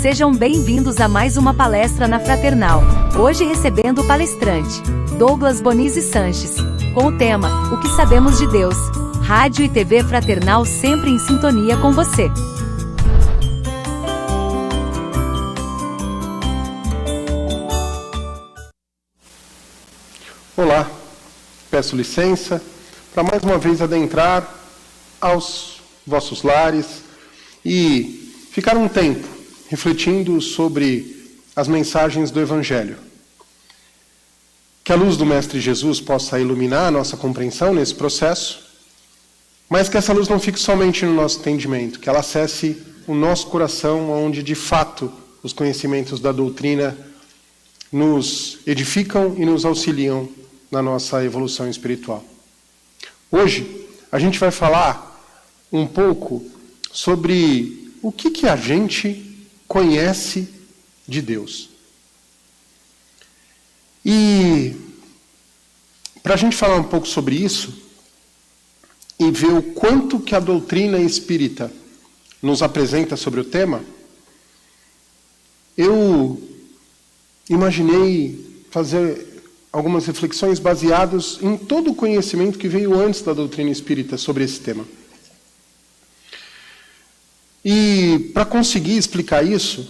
Sejam bem-vindos a mais uma palestra na Fraternal. Hoje recebendo o palestrante, Douglas Bonizzi Sanches, com o tema, O que sabemos de Deus? Rádio e TV Fraternal sempre em sintonia com você. Olá, peço licença para mais uma vez adentrar aos vossos lares e ficar um tempo refletindo sobre as mensagens do Evangelho. Que a luz do Mestre Jesus possa iluminar a nossa compreensão nesse processo, mas que essa luz não fique somente no nosso entendimento, que ela acesse o nosso coração, onde de fato os conhecimentos da doutrina nos edificam e nos auxiliam na nossa evolução espiritual. Hoje a gente vai falar um pouco sobre o que a gente conhece de Deus. E para a gente falar um pouco sobre isso e ver o quanto que a doutrina espírita nos apresenta sobre o tema, eu imaginei fazer algumas reflexões baseadas em todo o conhecimento que veio antes da doutrina espírita sobre esse tema. E para conseguir explicar isso,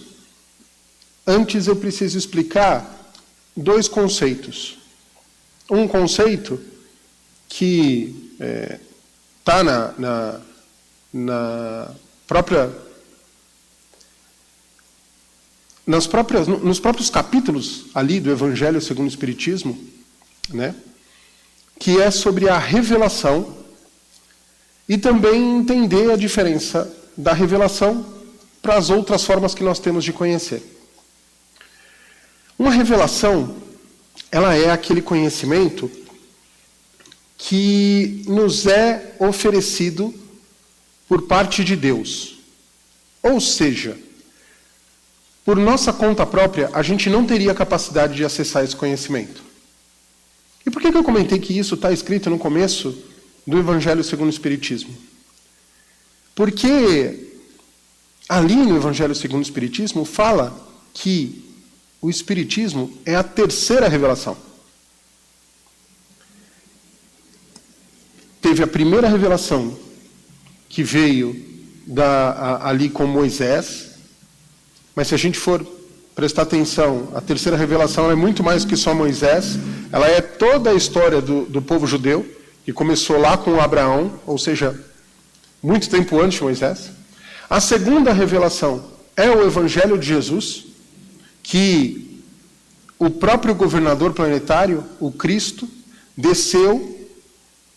antes eu preciso explicar dois conceitos. Um conceito que está nos próprios capítulos ali do Evangelho segundo o Espiritismo, né, que é sobre a revelação e também entender a diferença da revelação para as outras formas que nós temos de conhecer. Uma revelação, ela é aquele conhecimento que nos é oferecido por parte de Deus. Ou seja, por nossa conta própria, a gente não teria capacidade de acessar esse conhecimento. E por que eu comentei que isso está escrito no começo do Evangelho segundo o Espiritismo? Porque ali no Evangelho segundo o Espiritismo fala que o Espiritismo é a terceira revelação. Teve a primeira revelação que veio ali com Moisés, mas se a gente for prestar atenção, a terceira revelação é muito mais que só Moisés, ela é toda a história do povo judeu, que começou lá com Abraão, ou seja, muito tempo antes de Moisés. A segunda revelação é o Evangelho de Jesus, que o próprio governador planetário, o Cristo, desceu,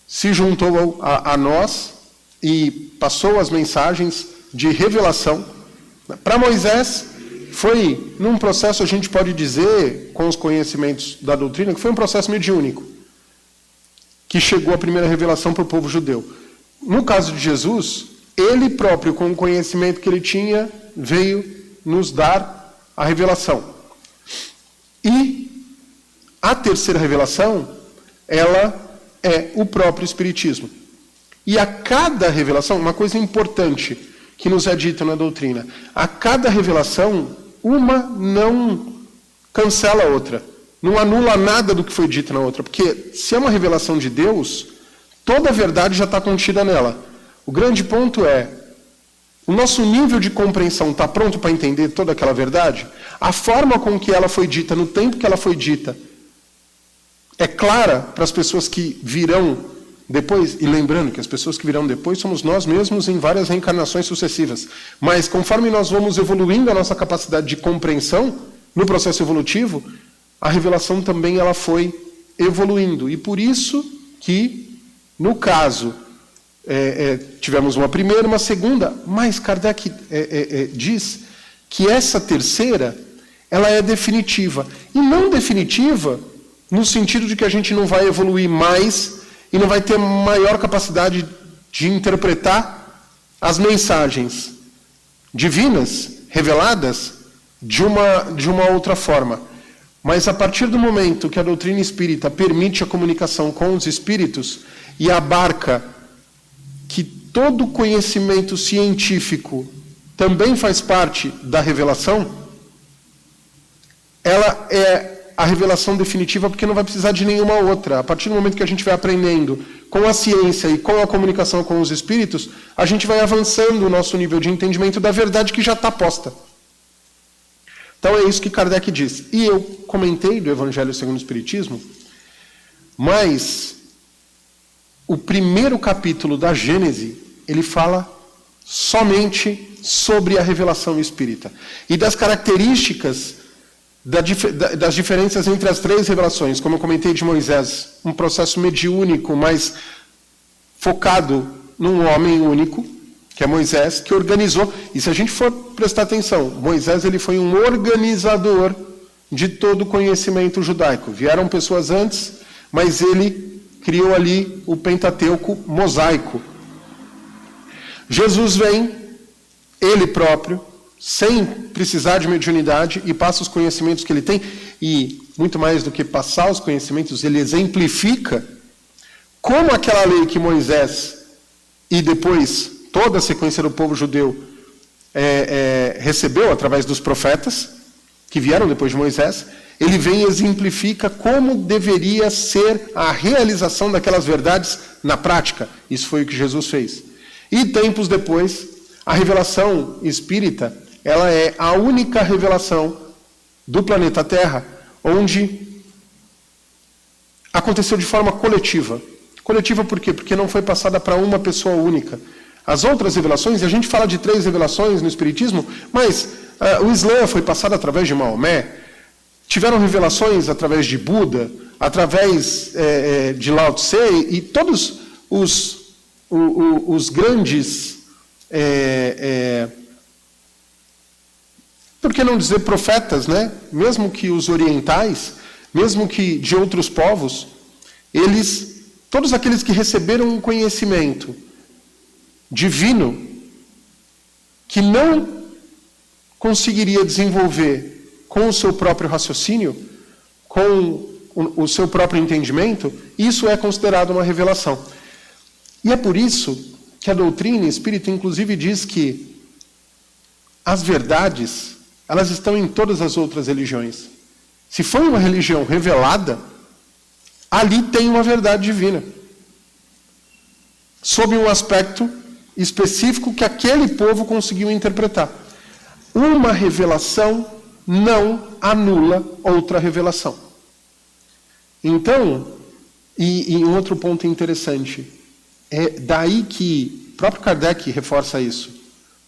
se juntou a nós e passou as mensagens de revelação. Para Moisés, foi num processo, a gente pode dizer, com os conhecimentos da doutrina, que foi um processo mediúnico, que chegou a primeira revelação para o povo judeu. No caso de Jesus, ele próprio, com o conhecimento que ele tinha, veio nos dar a revelação. E a terceira revelação, ela é o próprio Espiritismo. E a cada revelação, uma coisa importante que nos é dita na doutrina, a cada revelação, uma não cancela a outra, não anula nada do que foi dito na outra, porque se é uma revelação de Deus, toda a verdade já está contida nela. O grande ponto é, o nosso nível de compreensão está pronto para entender toda aquela verdade? A forma com que ela foi dita, no tempo que ela foi dita, é clara para as pessoas que virão depois? E lembrando que as pessoas que virão depois somos nós mesmos em várias reencarnações sucessivas. Mas conforme nós vamos evoluindo a nossa capacidade de compreensão no processo evolutivo, a revelação também ela foi evoluindo. E por isso que, no caso, tivemos uma primeira, uma segunda, mas Kardec diz que essa terceira, ela é definitiva. E não definitiva no sentido de que a gente não vai evoluir mais e não vai ter maior capacidade de interpretar as mensagens divinas, reveladas, de uma outra forma. Mas a partir do momento que a doutrina espírita permite a comunicação com os espíritos e abarca que todo conhecimento científico também faz parte da revelação, ela é a revelação definitiva porque não vai precisar de nenhuma outra. A partir do momento que a gente vai aprendendo com a ciência e com a comunicação com os espíritos, a gente vai avançando o nosso nível de entendimento da verdade que já está posta. Então é isso que Kardec diz. E eu comentei do Evangelho segundo o Espiritismo, mas o primeiro capítulo da Gênese, ele fala somente sobre a revelação espírita. E das características das diferenças entre as três revelações, como eu comentei de Moisés, um processo mediúnico, mais focado num homem único, que é Moisés, que organizou. E se a gente for prestar atenção, Moisés ele foi um organizador de todo o conhecimento judaico. Vieram pessoas antes, mas ele criou ali o Pentateuco mosaico. Jesus vem, ele próprio, sem precisar de mediunidade, e passa os conhecimentos que ele tem, e muito mais do que passar os conhecimentos, ele exemplifica como aquela lei que Moisés e depois toda a sequência do povo judeu recebeu através dos profetas, que vieram depois de Moisés, ele vem e exemplifica como deveria ser a realização daquelas verdades na prática. Isso foi o que Jesus fez. E tempos depois, a revelação espírita, ela é a única revelação do planeta Terra onde aconteceu de forma coletiva. Coletiva por quê? Porque não foi passada para uma pessoa única. As outras revelações, e a gente fala de 3 revelações no Espiritismo, mas o Islã foi passado através de Maomé, tiveram revelações através de Buda, através de Lao Tse, e todos os grandes, por que não dizer profetas, né? Mesmo que os orientais, mesmo que de outros povos, todos aqueles que receberam um conhecimento divino, que não conseguiria desenvolver com o seu próprio raciocínio, com o seu próprio entendimento, isso é considerado uma revelação. E é por isso que a doutrina espírita, inclusive, diz que as verdades, elas estão em todas as outras religiões. Se foi uma religião revelada, ali tem uma verdade divina, sob um aspecto específico que aquele povo conseguiu interpretar. Uma revelação não anula outra revelação. Então, e um outro ponto interessante, é daí que o próprio Kardec reforça isso,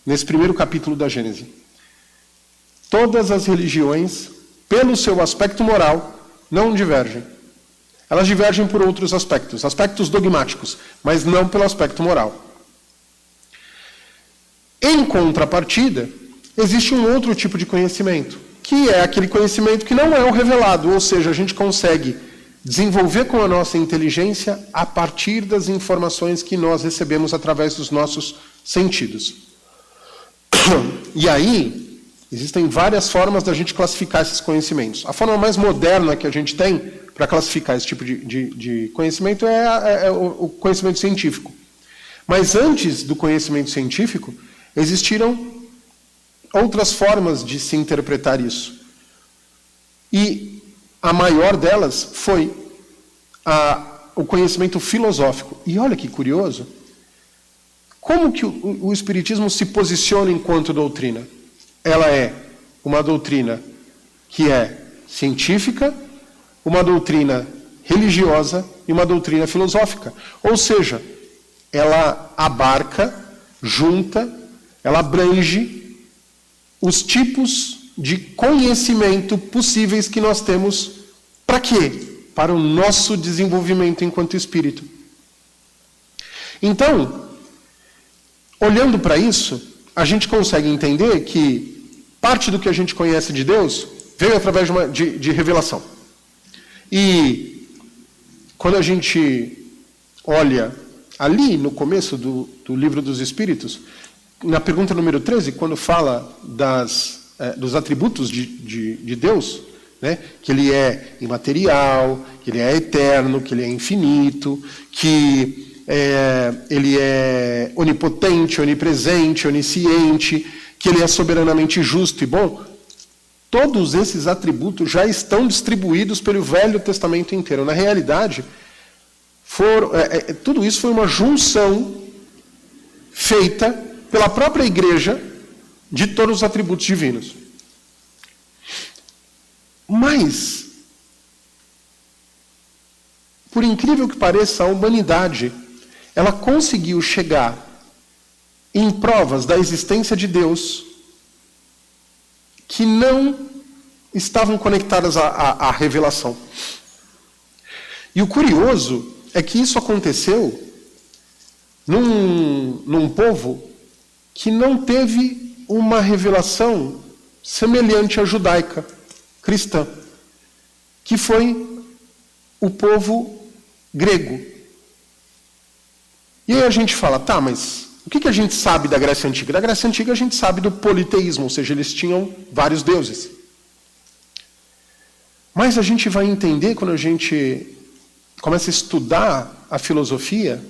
nesse primeiro capítulo da Gênese. Todas as religiões, pelo seu aspecto moral, não divergem. Elas divergem por outros aspectos, aspectos dogmáticos, mas não pelo aspecto moral. Em contrapartida, existe um outro tipo de conhecimento, que é aquele conhecimento que não é o revelado, ou seja, a gente consegue desenvolver com a nossa inteligência a partir das informações que nós recebemos através dos nossos sentidos. E aí, existem várias formas da gente classificar esses conhecimentos. A forma mais moderna que a gente tem para classificar esse tipo de conhecimento é o conhecimento científico. Mas antes do conhecimento científico, existiram outras formas de se interpretar isso. E a maior delas foi o conhecimento filosófico. E olha que curioso, como que o Espiritismo se posiciona enquanto doutrina? Ela é uma doutrina que é científica, uma doutrina religiosa e uma doutrina filosófica. Ou seja, ela abarca, junta, ela abrange os tipos de conhecimento possíveis que nós temos. Para quê? Para o nosso desenvolvimento enquanto espírito. Então, olhando para isso, a gente consegue entender que parte do que a gente conhece de Deus veio através de revelação. E quando a gente olha ali no começo do Livro dos Espíritos, na pergunta número 13, quando fala dos atributos de Deus, né, que ele é imaterial, que ele é eterno, que ele é infinito, que ele é onipotente, onipresente, onisciente, que ele é soberanamente justo e bom. Todos esses atributos já estão distribuídos pelo Velho Testamento inteiro. Na realidade, tudo isso foi uma junção feita pela própria igreja de todos os atributos divinos. Mas, por incrível que pareça, a humanidade, ela conseguiu chegar em provas da existência de Deus que não estavam conectadas à revelação. E o curioso é que isso aconteceu num povo que não teve uma revelação semelhante à judaica, cristã, que foi o povo grego. E aí a gente fala, tá, mas o que a gente sabe da Grécia Antiga? Da Grécia Antiga a gente sabe do politeísmo, ou seja, eles tinham vários deuses. Mas a gente vai entender, quando a gente começa a estudar a filosofia,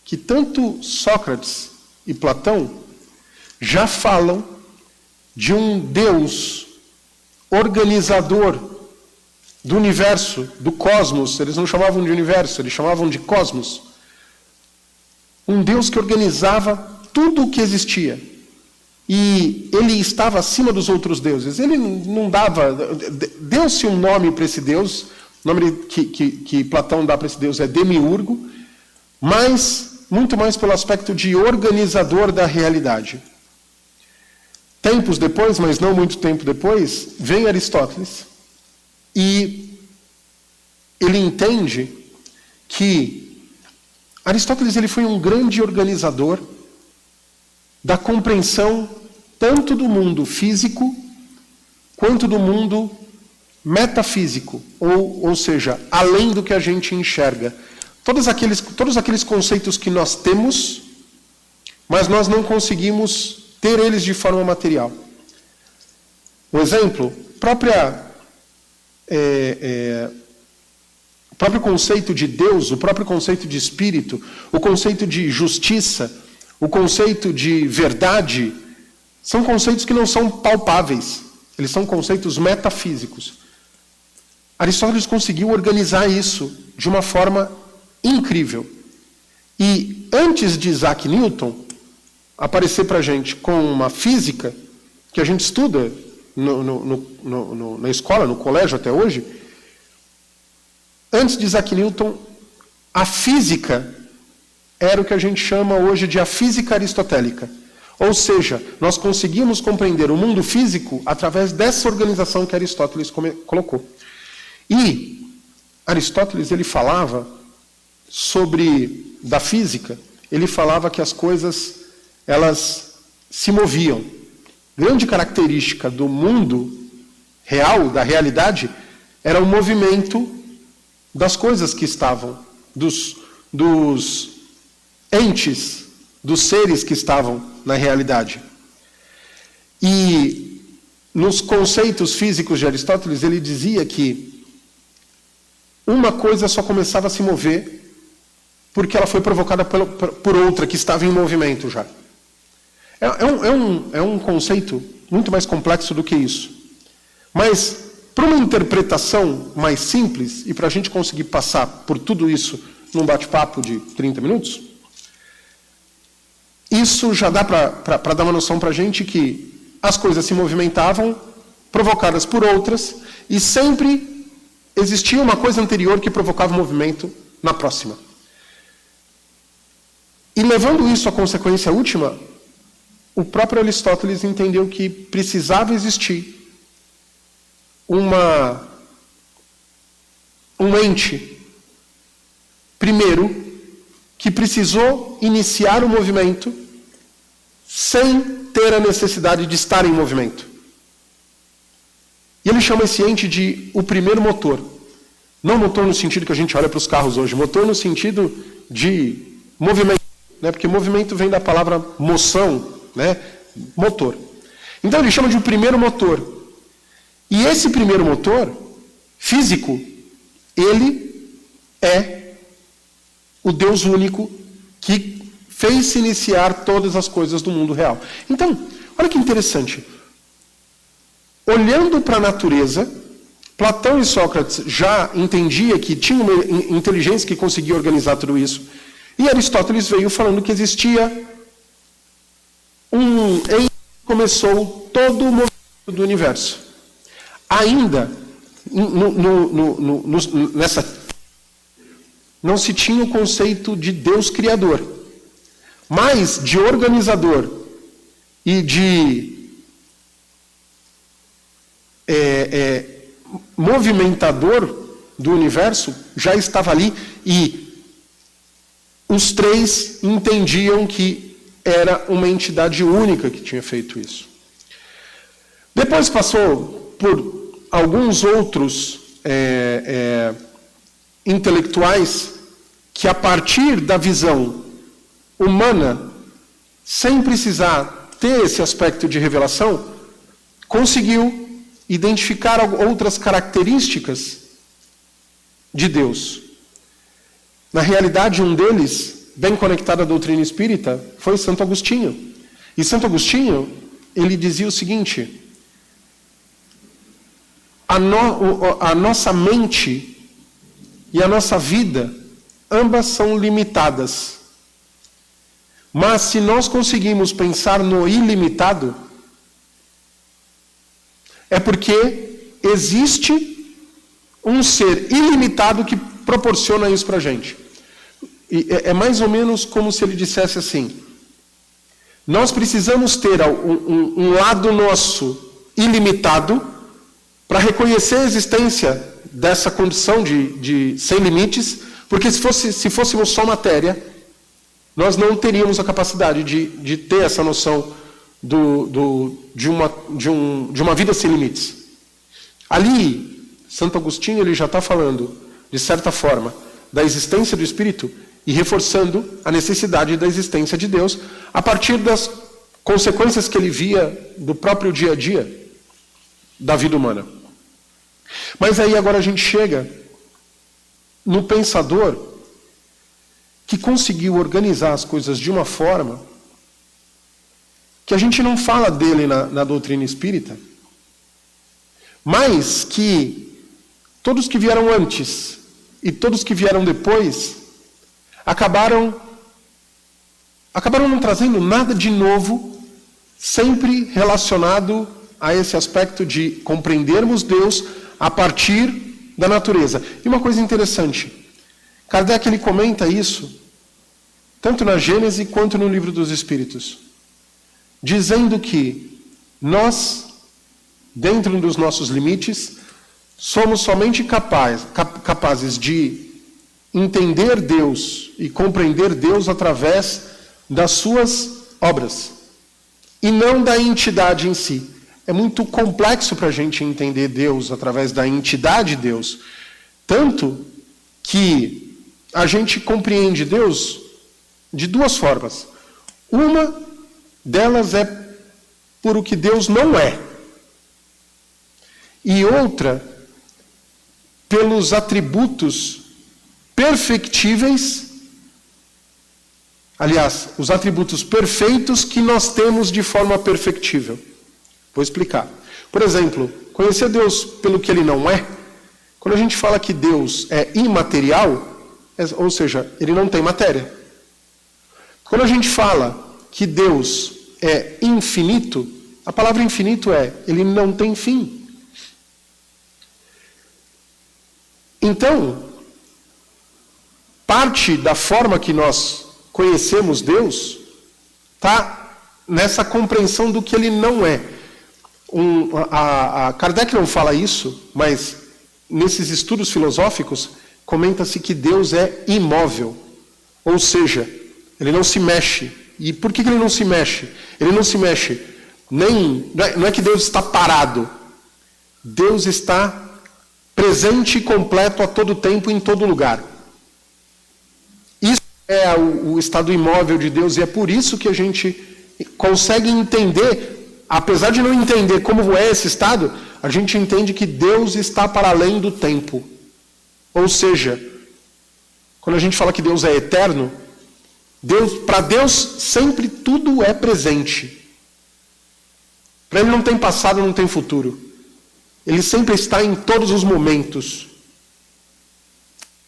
que tanto Sócrates e Platão já falam de um Deus organizador do universo, do cosmos. Eles não chamavam de universo, eles chamavam de cosmos. Um Deus que organizava tudo o que existia. E ele estava acima dos outros deuses. Ele não dava... Deu-se um nome para esse Deus. O nome que Platão dá para esse Deus é Demiurgo. Mas muito mais pelo aspecto de organizador da realidade. Tempos depois, mas não muito tempo depois, vem Aristóteles. E ele entende que Aristóteles ele foi um grande organizador da compreensão tanto do mundo físico quanto do mundo metafísico, ou seja, além do que a gente enxerga. Todos aqueles conceitos que nós temos, mas nós não conseguimos ter eles de forma material. Um exemplo, o próprio conceito de Deus, o próprio conceito de espírito, o conceito de justiça, o conceito de verdade, são conceitos que não são palpáveis. Eles são conceitos metafísicos. Aristóteles conseguiu organizar isso de uma forma incrível. E antes de Isaac Newton aparecer para a gente com uma física que a gente estuda na escola, no colégio até hoje, antes de Isaac Newton, a física era o que a gente chama hoje de a física aristotélica. Ou seja, nós conseguimos compreender o mundo físico através dessa organização que Aristóteles colocou. E Aristóteles ele falava da física, ele falava que as coisas elas se moviam. Grande característica do mundo real, da realidade, era o movimento das coisas que estavam, dos entes, dos seres que estavam na realidade. E nos conceitos físicos de Aristóteles, ele dizia que uma coisa só começava a se mover porque ela foi provocada por outra que estava em movimento já. É um conceito muito mais complexo do que isso. Mas, para uma interpretação mais simples, e para a gente conseguir passar por tudo isso num bate-papo de 30 minutos, isso já dá para dar uma noção para a gente que as coisas se movimentavam, provocadas por outras, e sempre existia uma coisa anterior que provocava o movimento na próxima. E levando isso à consequência última, o próprio Aristóteles entendeu que precisava existir um ente, primeiro, que precisou iniciar o movimento sem ter a necessidade de estar em movimento. E ele chama esse ente de o primeiro motor. Não motor no sentido que a gente olha para os carros hoje, motor no sentido de movimento, né? Porque movimento vem da palavra moção, né? Motor. Então ele chama de o primeiro motor. E esse primeiro motor, físico, ele é o Deus único que fez-se iniciar todas as coisas do mundo real. Então, Olha que interessante. Olhando para a natureza, Platão e Sócrates já entendiam que tinha uma inteligência que conseguia organizar tudo isso. E Aristóteles veio falando que existia começou todo o movimento do universo. Ainda, nessa não se tinha o conceito de Deus criador, mas de organizador e de movimentador do universo já estava ali, e os três entendiam que era uma entidade única que tinha feito isso. Depois passou por alguns outros intelectuais que, a partir da visão humana, sem precisar ter esse aspecto de revelação, conseguiu identificar outras características de Deus. Na realidade, um deles, bem conectado à doutrina espírita, foi Santo Agostinho. E Santo Agostinho, ele dizia o seguinte: a nossa mente e a nossa vida, ambas são limitadas. Mas se nós conseguimos pensar no ilimitado, é porque existe um ser ilimitado que proporciona isso para a gente. E é mais ou menos como se ele dissesse assim: nós precisamos ter um lado nosso ilimitado para reconhecer a existência dessa condição de sem limites, porque se fôssemos só matéria, nós não teríamos a capacidade de ter essa noção de uma vida sem limites. Ali, Santo Agostinho ele já está falando, de certa forma, da existência do Espírito e reforçando a necessidade da existência de Deus a partir das consequências que ele via do próprio dia a dia da vida humana. Mas aí agora a gente chega no pensador que conseguiu organizar as coisas de uma forma que a gente não fala dele na doutrina espírita, mas que todos que vieram antes e todos que vieram depois acabaram não trazendo nada de novo, sempre relacionado a esse aspecto de compreendermos Deus a partir da natureza. E uma coisa interessante, Kardec ele comenta isso, tanto na Gênese quanto no Livro dos Espíritos, dizendo que nós, dentro dos nossos limites, somos somente capazes de entender Deus e compreender Deus através das suas obras, e não da entidade em si. É muito complexo para a gente entender Deus através da entidade de Deus. Tanto que a gente compreende Deus de duas formas. Uma delas é por o que Deus não é. E outra, pelos atributos perfectíveis, aliás, os atributos perfeitos que nós temos de forma perfectível. Vou explicar. Por exemplo, conhecer Deus pelo que Ele não é, quando a gente fala que Deus é imaterial, ou seja, Ele não tem matéria. Quando a gente fala que Deus é infinito, a palavra infinito é, Ele não tem fim. Então, parte da forma que nós conhecemos Deus está nessa compreensão do que Ele não é. Kardec não fala isso, mas nesses estudos filosóficos comenta-se que Deus é imóvel, ou seja, Ele não se mexe. E por que Ele não se mexe? Ele não se mexe, não é que Deus está parado. Deus está presente e completo a todo tempo, em todo lugar. Isso é o estado imóvel de Deus, e é por isso que a gente consegue entender. Apesar de não entender como é esse estado, a gente entende que Deus está para além do tempo. Ou seja, quando a gente fala que Deus é eterno, para Deus sempre tudo é presente. Para ele não tem passado, não tem futuro. Ele sempre está em todos os momentos.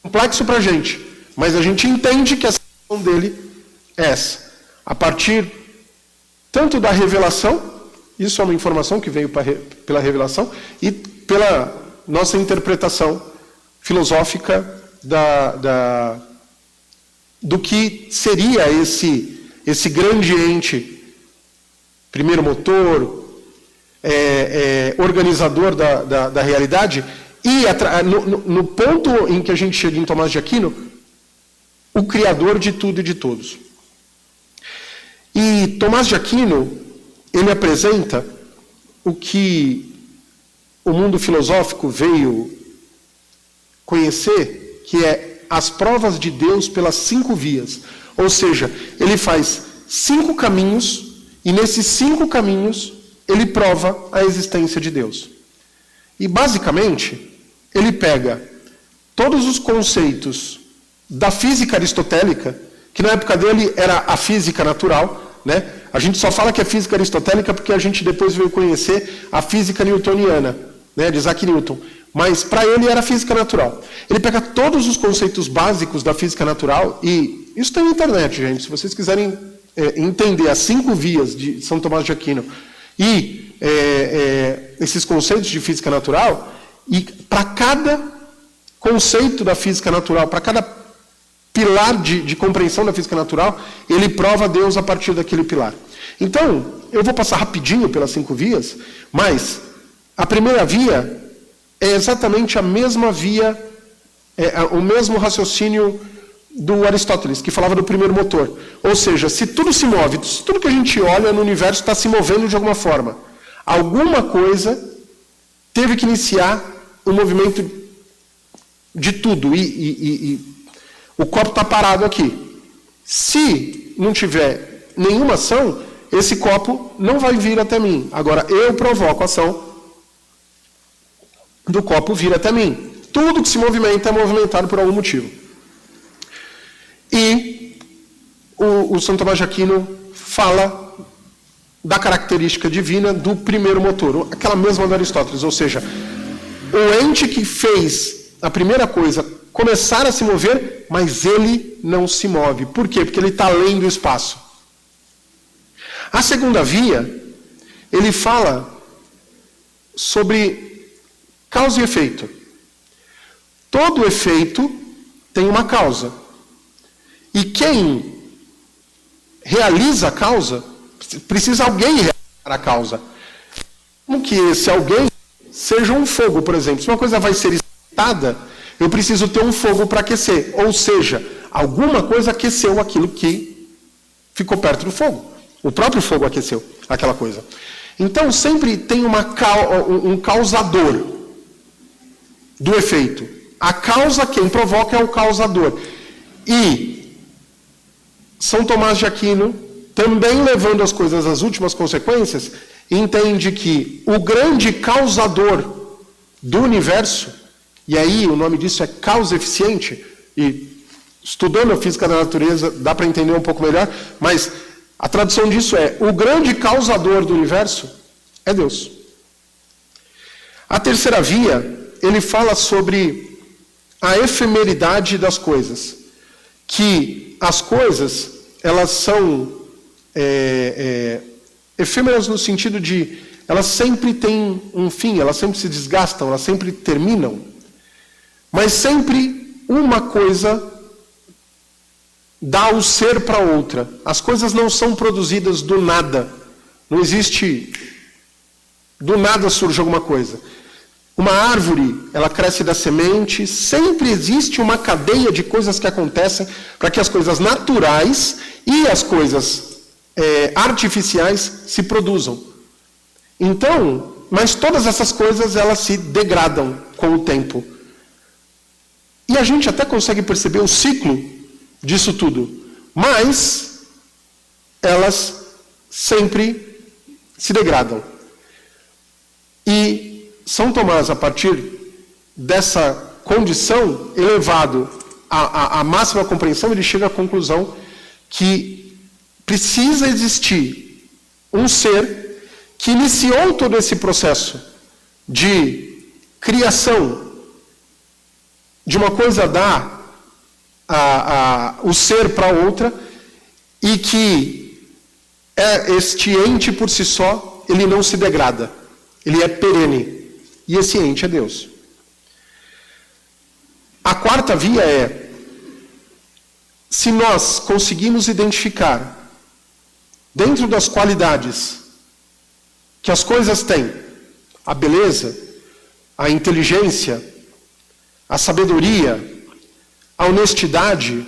Complexo para a gente, mas a gente entende que a situação dele é essa. A partir tanto da revelação, isso é uma informação que veio pela revelação, e pela nossa interpretação filosófica do que seria esse grande ente, primeiro motor, organizador da realidade, e no ponto em que a gente chega em Tomás de Aquino, o criador de tudo e de todos. E Tomás de Aquino, ele apresenta o que o mundo filosófico veio conhecer, que é as provas de Deus pelas 5 vias. Ou seja, ele faz 5 caminhos, e nesses 5 caminhos ele prova a existência de Deus. E basicamente, ele pega todos os conceitos da física aristotélica, que na época dele era a física natural, né? A gente só fala que é física aristotélica porque a gente depois veio conhecer a física newtoniana, né, de Isaac Newton. Mas para ele era física natural. Ele pega todos os conceitos básicos da física natural, e isso tem na internet, gente. Se vocês quiserem entender as 5 vias de São Tomás de Aquino e esses conceitos de física natural, e para cada conceito da física natural, para cada pilar de compreensão da física natural, ele prova Deus a partir daquele pilar. Então, eu vou passar rapidinho pelas 5 vias, mas a primeira via é exatamente a mesma via, o mesmo raciocínio do Aristóteles, que falava do primeiro motor. Ou seja, se tudo se move, se tudo que a gente olha no universo está se movendo de alguma forma, alguma coisa teve que iniciar o movimento de tudo, e o copo está parado aqui. Se não tiver nenhuma ação, esse copo não vai vir até mim. Agora, eu provoco a ação do copo vir até mim. Tudo que se movimenta é movimentado por algum motivo. E o São Tomás de Aquino fala da característica divina do primeiro motor, aquela mesma do Aristóteles, ou seja, o ente que fez a primeira coisa começar a se mover, mas ele não se move. Por quê? Porque ele está além do espaço. A segunda via, ele fala sobre causa e efeito. Todo efeito tem uma causa. E quem realiza a causa, precisa alguém realizar a causa. Como que esse alguém seja um fogo, por exemplo. Se uma coisa vai ser esquentada, eu preciso ter um fogo para aquecer. Ou seja, alguma coisa aqueceu aquilo que ficou perto do fogo. O próprio fogo aqueceu aquela coisa. Então, sempre tem um causador do efeito. A causa, quem provoca, é o causador. E São Tomás de Aquino, também levando as coisas às últimas consequências, entende que o grande causador do universo, e aí o nome disso é causa eficiente, e estudando a física da natureza dá para entender um pouco melhor, mas a tradução disso é: o grande causador do universo é Deus. A terceira via, ele fala sobre a efemeridade das coisas, que as coisas, elas são efêmeras no sentido de elas sempre têm um fim, elas sempre se desgastam, elas sempre terminam, mas sempre uma coisa dá o ser para outra. As coisas não são produzidas do nada. Não existe do nada surge alguma coisa. Uma árvore, ela cresce da semente, sempre existe uma cadeia de coisas que acontecem para que as coisas naturais e as coisas artificiais se produzam. Então, mas todas essas coisas, elas se degradam com o tempo. E a gente até consegue perceber o ciclo disso tudo, mas elas sempre se degradam. E São Tomás, a partir dessa condição, elevado à máxima compreensão, ele chega à conclusão que precisa existir um ser que iniciou todo esse processo de criação, de uma coisa dar o ser para outra, e que este ente por si só, ele não se degrada, ele é perene, e esse ente é Deus. A quarta via é, se nós conseguimos identificar, dentro das qualidades que as coisas têm, a beleza, a inteligência, a sabedoria, a honestidade,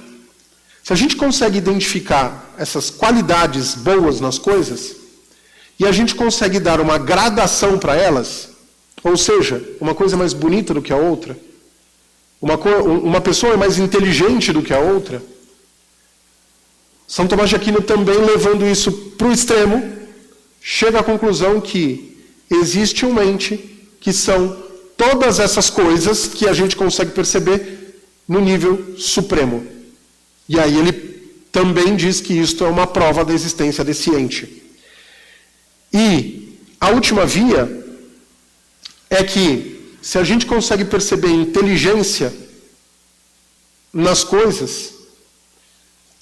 se a gente consegue identificar essas qualidades boas nas coisas, e a gente consegue dar uma gradação para elas, ou seja, uma coisa mais bonita do que a outra, uma pessoa é mais inteligente do que a outra, São Tomás de Aquino também, levando isso para o extremo, chega à conclusão que existe um ente que são todas essas coisas que a gente consegue perceber no nível supremo. E aí ele também diz que isto é uma prova da existência desse ente. E a última via é que, se a gente consegue perceber inteligência nas coisas,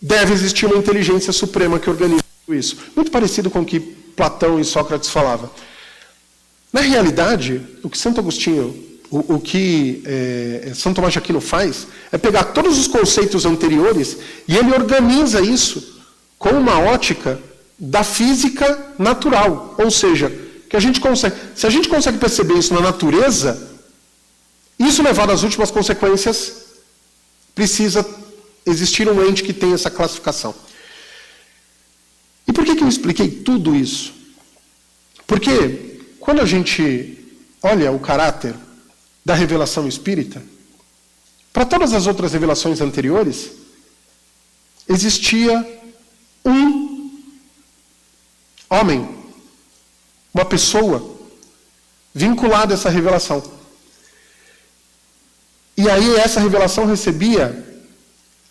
deve existir uma inteligência suprema que organiza tudo isso. Muito parecido com o que Platão e Sócrates falavam. Na realidade, o que Santo Agostinho, o que São Tomás de Aquino faz, é pegar todos os conceitos anteriores e ele organiza isso com uma ótica da física natural. Ou seja, que a gente consegue, se a gente consegue perceber isso na natureza, isso levado às últimas consequências, precisa existir um ente que tenha essa classificação. E por que eu expliquei tudo isso? Porque quando a gente olha o caráter da revelação espírita, para todas as outras revelações anteriores, existia um homem, uma pessoa, vinculada a essa revelação. E aí essa revelação recebia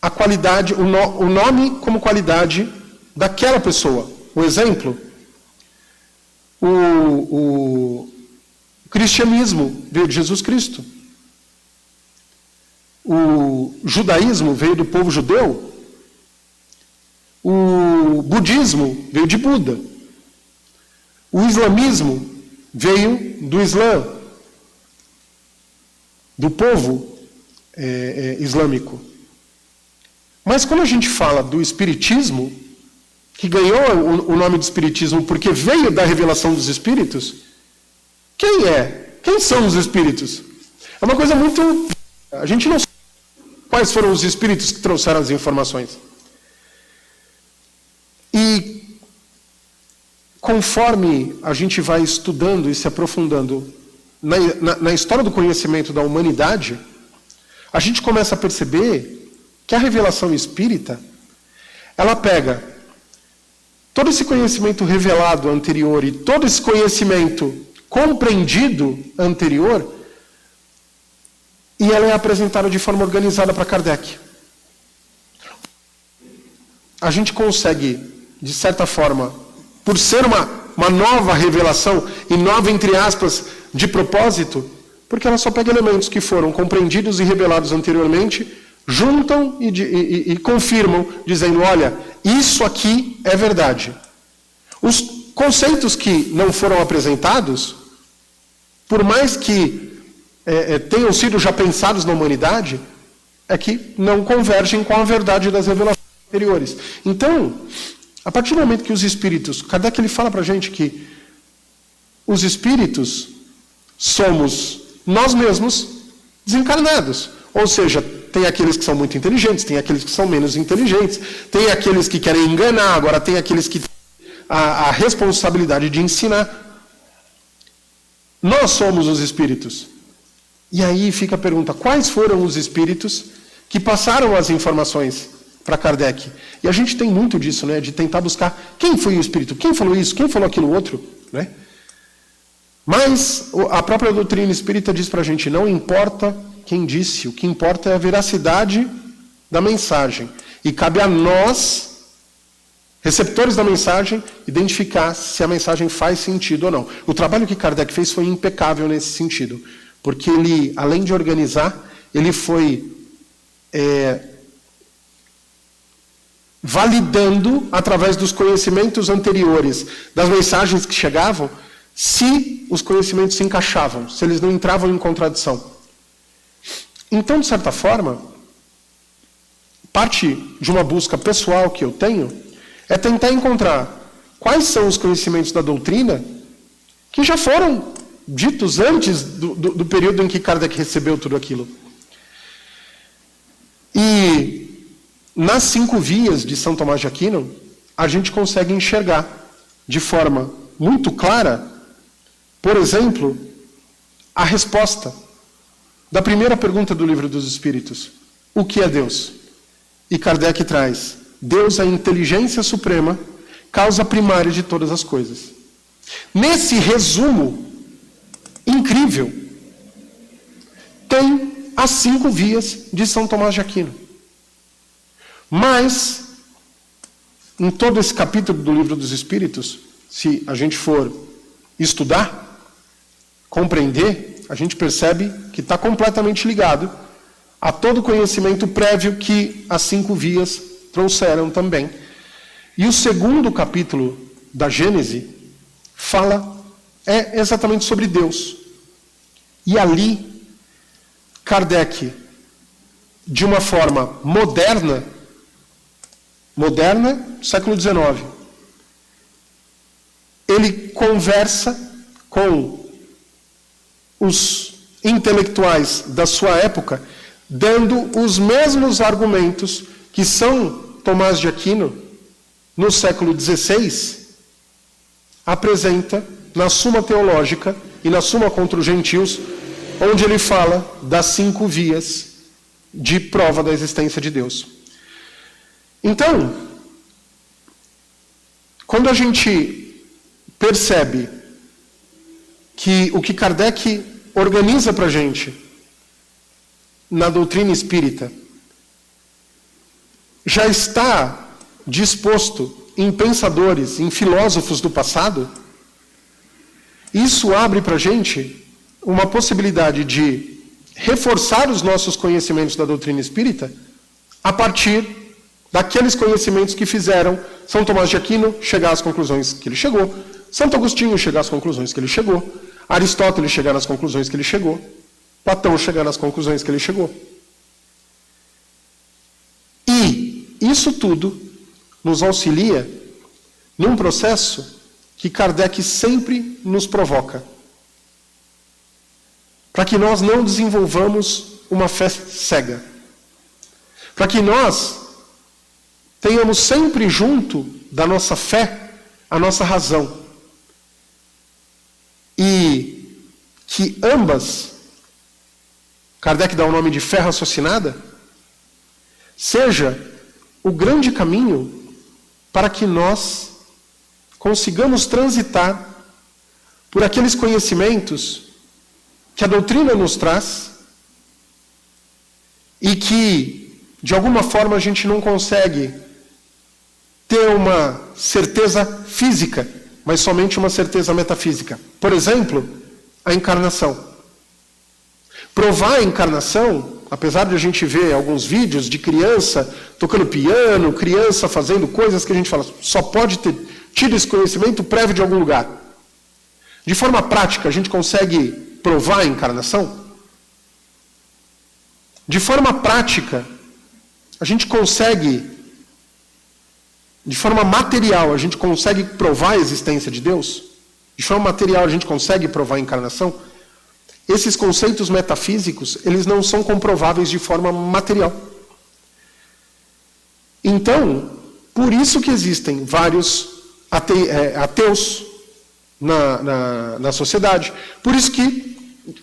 a qualidade, o nome como qualidade daquela pessoa. O exemplo, o cristianismo veio de Jesus Cristo. O judaísmo veio do povo judeu. O budismo veio de Buda. O islamismo veio do Islã, do povo islâmico. Mas quando a gente fala do espiritismo, que ganhou o nome de espiritismo porque veio da revelação dos espíritos, quem é? Quem são os espíritos? É uma coisa muito... A gente não sabe quais foram os espíritos que trouxeram as informações. E conforme a gente vai estudando e se aprofundando na história do conhecimento da humanidade, a gente começa a perceber que a revelação espírita, ela pega todo esse conhecimento revelado anterior e todo esse conhecimento compreendido anterior, e ela é apresentada de forma organizada para Kardec. A gente consegue, de certa forma, por ser uma nova revelação, e nova entre aspas, de propósito, porque ela só pega elementos que foram compreendidos e revelados anteriormente, juntam e confirmam, dizendo, olha, isso aqui é verdade. Os conceitos que não foram apresentados, por mais que tenham sido já pensados na humanidade, é que não convergem com a verdade das revelações anteriores. Então, a partir do momento que os espíritos, Kardec ele fala para a gente que os espíritos somos nós mesmos desencarnados. Ou seja, tem aqueles que são muito inteligentes, tem aqueles que são menos inteligentes, tem aqueles que querem enganar, agora tem aqueles que têm a responsabilidade de ensinar. Nós somos os espíritos. E aí fica a pergunta, quais foram os espíritos que passaram as informações para Kardec? E a gente tem muito disso, né, de tentar buscar quem foi o espírito, quem falou isso, quem falou aquilo outro, né? Mas a própria doutrina espírita diz para a gente, não importa quem disse, o que importa é a veracidade da mensagem. E cabe a nós receptores da mensagem, identificar se a mensagem faz sentido ou não. O trabalho que Kardec fez foi impecável nesse sentido, porque ele, além de organizar, ele foi validando, através dos conhecimentos anteriores, das mensagens que chegavam, se os conhecimentos se encaixavam, se eles não entravam em contradição. Então, de certa forma, parte de uma busca pessoal que eu tenho é tentar encontrar quais são os conhecimentos da doutrina que já foram ditos antes do período em que Kardec recebeu tudo aquilo. E nas 5 vias de São Tomás de Aquino, a gente consegue enxergar de forma muito clara, por exemplo, a resposta da primeira pergunta do Livro dos Espíritos: o que é Deus? E Kardec traz: Deus é a inteligência suprema, causa primária de todas as coisas. Nesse resumo incrível, tem as 5 vias de São Tomás de Aquino. Mas, em todo esse capítulo do Livro dos Espíritos, se a gente for estudar, compreender, a gente percebe que está completamente ligado a todo o conhecimento prévio que as 5 vias trouxeram também. E o segundo capítulo da Gênese fala exatamente sobre Deus. E ali, Kardec, de uma forma moderna, século XIX, ele conversa com os intelectuais da sua época, dando os mesmos argumentos que São Tomás de Aquino, no século XVI, apresenta na Suma Teológica e na Suma contra os Gentios, onde ele fala das 5 vias de prova da existência de Deus. Então, quando a gente percebe que o que Kardec organiza para a gente na doutrina espírita já está disposto em pensadores, em filósofos do passado, isso abre para a gente uma possibilidade de reforçar os nossos conhecimentos da doutrina espírita a partir daqueles conhecimentos que fizeram São Tomás de Aquino chegar às conclusões que ele chegou, Santo Agostinho chegar às conclusões que ele chegou, Aristóteles chegar nas conclusões que ele chegou, Platão chegar nas conclusões que ele chegou. E isso tudo nos auxilia num processo que Kardec sempre nos provoca, para que nós não desenvolvamos uma fé cega, para que nós tenhamos sempre junto da nossa fé a nossa razão, e que ambas, Kardec dá o nome de fé raciocinada, seja o grande caminho para que nós consigamos transitar por aqueles conhecimentos que a doutrina nos traz e que, de alguma forma, a gente não consegue ter uma certeza física, mas somente uma certeza metafísica. Por exemplo, a encarnação. Provar a encarnação, apesar de a gente ver alguns vídeos de criança tocando piano, criança fazendo coisas que a gente fala, só pode ter tido esse conhecimento prévio de algum lugar. De forma prática, a gente consegue provar a encarnação? De forma prática, a gente consegue, de forma material, a gente consegue provar a existência de Deus? De forma material, a gente consegue provar a encarnação? Esses conceitos metafísicos, eles não são comprováveis de forma material. Então, por isso que existem vários ateus na sociedade. Por isso que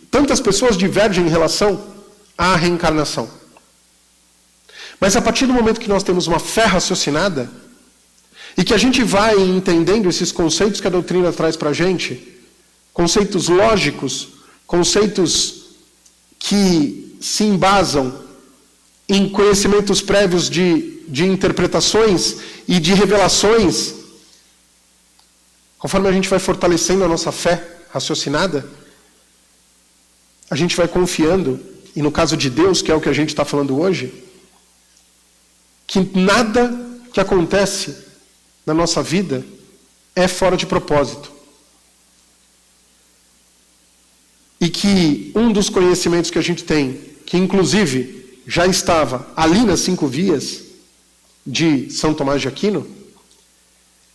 tantas pessoas divergem em relação à reencarnação. Mas a partir do momento que nós temos uma fé raciocinada, e que a gente vai entendendo esses conceitos que a doutrina traz para a gente, conceitos lógicos, conceitos que se embasam em conhecimentos prévios de interpretações e de revelações, conforme a gente vai fortalecendo a nossa fé raciocinada, a gente vai confiando, e no caso de Deus, que é o que a gente está falando hoje, que nada que acontece na nossa vida é fora de propósito. E que um dos conhecimentos que a gente tem, que inclusive já estava ali nas 5 vias de São Tomás de Aquino,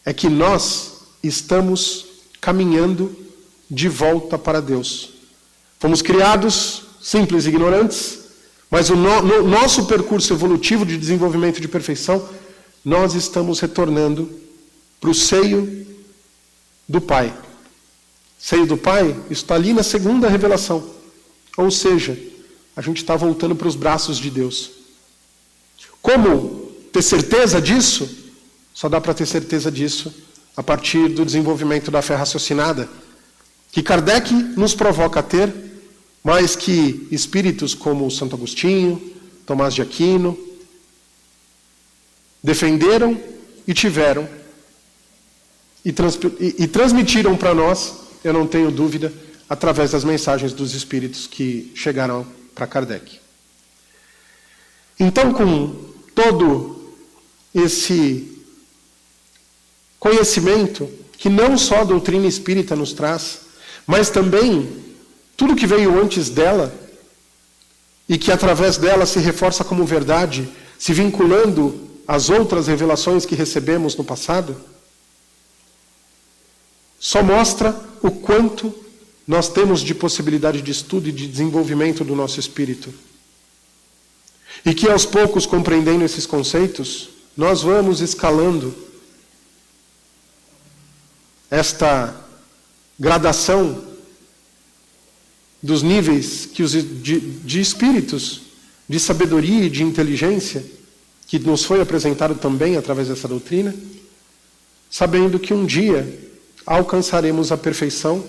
é que nós estamos caminhando de volta para Deus. Fomos criados simples e ignorantes, mas no nosso percurso evolutivo de desenvolvimento de perfeição, nós estamos retornando para o seio do Pai. Seio do Pai está ali na segunda revelação. Ou seja, a gente está voltando para os braços de Deus. Como ter certeza disso? Só dá para ter certeza disso a partir do desenvolvimento da fé raciocinada, que Kardec nos provoca a ter, mas que espíritos como Santo Agostinho, Tomás de Aquino, defenderam e tiveram, e transmitiram para nós, eu não tenho dúvida, através das mensagens dos espíritos que chegaram para Kardec. Então, com todo esse conhecimento, que não só a doutrina espírita nos traz, mas também tudo que veio antes dela, e que através dela se reforça como verdade, se vinculando às outras revelações que recebemos no passado, só mostra o quanto nós temos de possibilidade de estudo e de desenvolvimento do nosso espírito. E que aos poucos, compreendendo esses conceitos, nós vamos escalando esta gradação dos níveis que de espíritos, de sabedoria e de inteligência, que nos foi apresentado também através dessa doutrina, sabendo que um dia alcançaremos a perfeição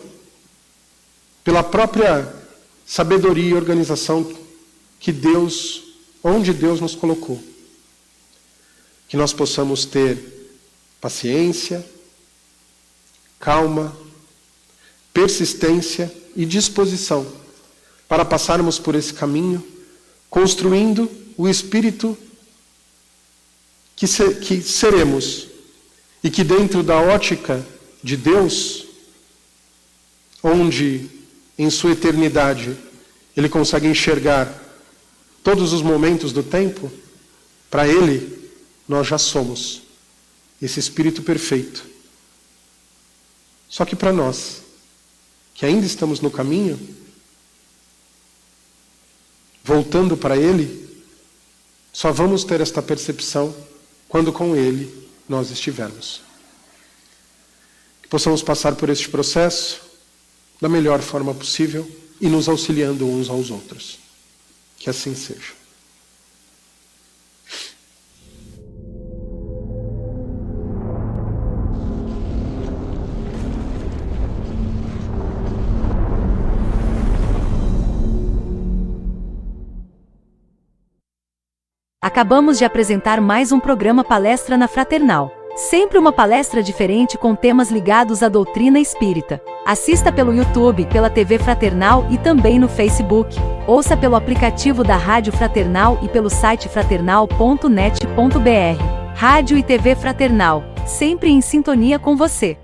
pela própria sabedoria e organização que Deus, onde Deus nos colocou. Que nós possamos ter paciência, calma, persistência e disposição para passarmos por esse caminho, construindo o espírito que seremos, e que dentro da ótica de Deus, onde em sua eternidade Ele consegue enxergar todos os momentos do tempo, para Ele nós já somos esse espírito perfeito. Só que para nós, que ainda estamos no caminho, voltando para Ele, só vamos ter esta percepção quando com Ele nós estivermos. Que possamos passar por este processo da melhor forma possível e nos auxiliando uns aos outros. Que assim seja. Acabamos de apresentar mais um programa Palestra na Fraternal. Sempre uma palestra diferente com temas ligados à doutrina espírita. Assista pelo YouTube, pela TV Fraternal e também no Facebook. Ouça pelo aplicativo da Rádio Fraternal e pelo site fraternal.net.br. Rádio e TV Fraternal, sempre em sintonia com você.